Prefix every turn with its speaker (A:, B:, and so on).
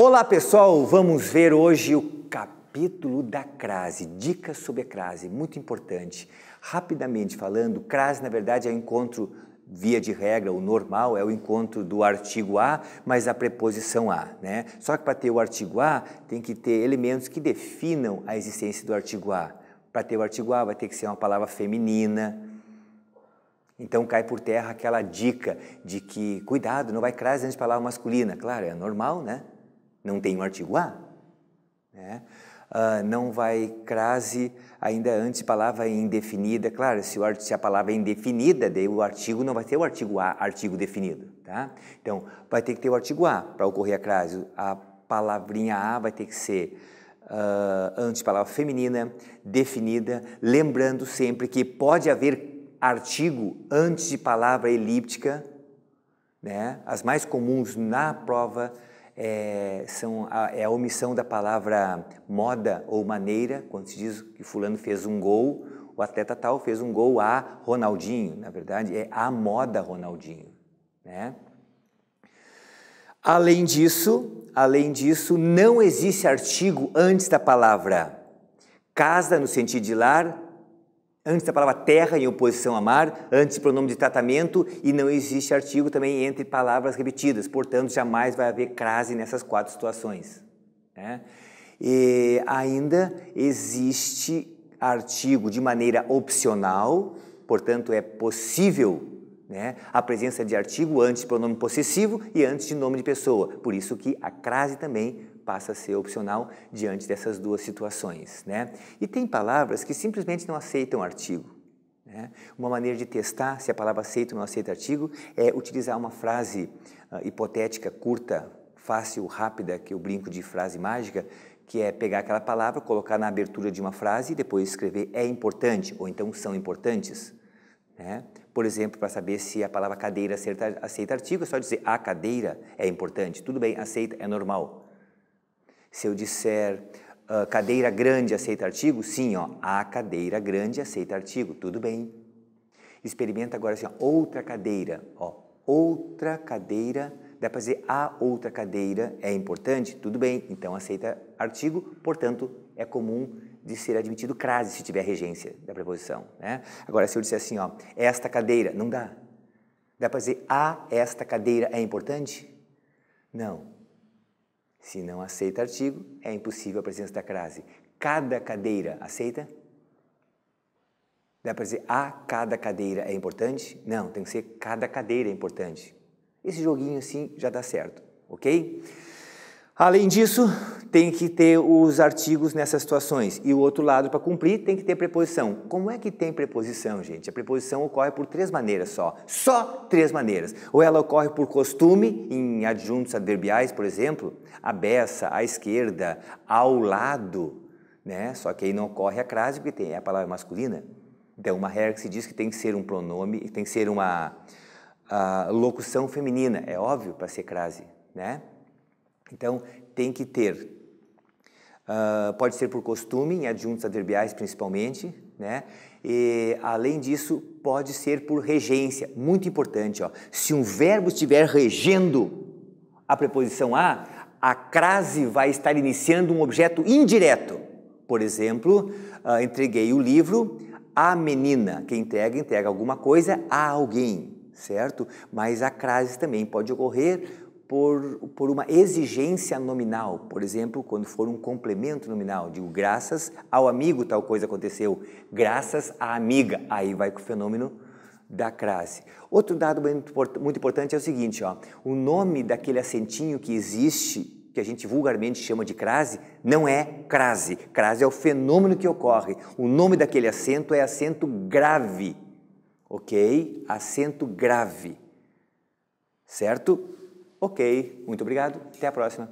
A: Olá pessoal, vamos ver hoje o capítulo da crase, dicas sobre a crase, muito importante. Rapidamente falando, crase na verdade é o encontro, via de regra, o normal é o encontro do artigo a mais a preposição a, né? Só que para ter o artigo a, tem que ter elementos que definam a existência do artigo a. Para ter o artigo a vai ter que ser uma palavra feminina. Então cai por terra aquela dica de que, cuidado, não vai crase antes de palavra masculina. Claro, é normal, né? Não tem um artigo a, né? Não vai crase ainda antes de palavra indefinida. Claro, se a palavra é indefinida, daí o artigo não vai ter o artigo a, artigo definido, tá? Então, vai ter que ter o artigo a para ocorrer a crase. A palavrinha a vai ter que ser antes de palavra feminina, definida, lembrando sempre que pode haver artigo antes de palavra elíptica, né? As mais comuns na prova é a omissão da palavra moda ou maneira, quando se diz que fulano fez um gol, o atleta tal fez um gol a Ronaldinho, na verdade é a moda Ronaldinho, né? Além disso, não existe artigo antes da palavra casa, no sentido de lar, antes da palavra terra, em oposição a mar, antes do pronome de tratamento, e não existe artigo também entre palavras repetidas, portanto, jamais vai haver crase nessas quatro situações, né? E ainda existe artigo de maneira opcional, portanto, é possível, né, a presença de artigo antes de pronome possessivo e antes de nome de pessoa, por isso que a crase também passa a ser opcional diante dessas duas situações, né? E tem palavras que simplesmente não aceitam artigo, né? Uma maneira de testar se a palavra aceita ou não aceita artigo é utilizar uma frase hipotética, curta, fácil, rápida, que eu brinco de frase mágica, que é pegar aquela palavra, colocar na abertura de uma frase e depois escrever é importante ou então são importantes, né? Por exemplo, para saber se a palavra cadeira aceita artigo, é só dizer a cadeira é importante, tudo bem, aceita, é normal. Se eu disser cadeira grande aceita artigo, sim, ó, a cadeira grande aceita artigo, tudo bem. Experimenta agora assim, ó, outra cadeira, ó, outra cadeira, dá para dizer a outra cadeira é importante, tudo bem, então aceita artigo, portanto é comum de ser admitido crase se tiver regência da preposição, né? Agora se eu disser assim, ó, esta cadeira, não dá. Dá para dizer a esta cadeira é importante? Não. Se não aceita artigo, é impossível a presença da crase. Cada cadeira aceita? Dá para dizer a cada cadeira é importante? Não, tem que ser cada cadeira é importante. Esse joguinho assim já dá certo, ok? Além disso, tem que ter os artigos nessas situações. E o outro lado, para cumprir, tem que ter preposição. Como é que tem preposição, gente? A preposição ocorre por três maneiras só. Só três maneiras. Ou ela ocorre por costume, em adjuntos adverbiais, por exemplo, à beça, à esquerda, ao lado, né? Só que aí não ocorre a crase, porque tem a palavra masculina. Então, uma regra que se diz que tem que ser um pronome, tem que ser uma locução feminina. É óbvio para ser crase, né? Então, tem que ter, pode ser por costume, em adjuntos adverbiais principalmente, né? E, além disso, pode ser por regência, muito importante, ó. Se um verbo estiver regendo a preposição a crase vai estar iniciando um objeto indireto. Por exemplo, entreguei o livro à menina, quem entrega alguma coisa a alguém, certo? Mas a crase também pode ocorrer por uma exigência nominal, por exemplo, quando for um complemento nominal, digo, graças ao amigo tal coisa aconteceu, graças à amiga, aí vai com o fenômeno da crase. Outro dado muito importante é o seguinte, ó, o nome daquele acentinho que existe, que a gente vulgarmente chama de crase, não é crase, crase é o fenômeno que ocorre, o nome daquele acento é acento grave, ok? Acento grave, certo? Ok, muito obrigado, até a próxima.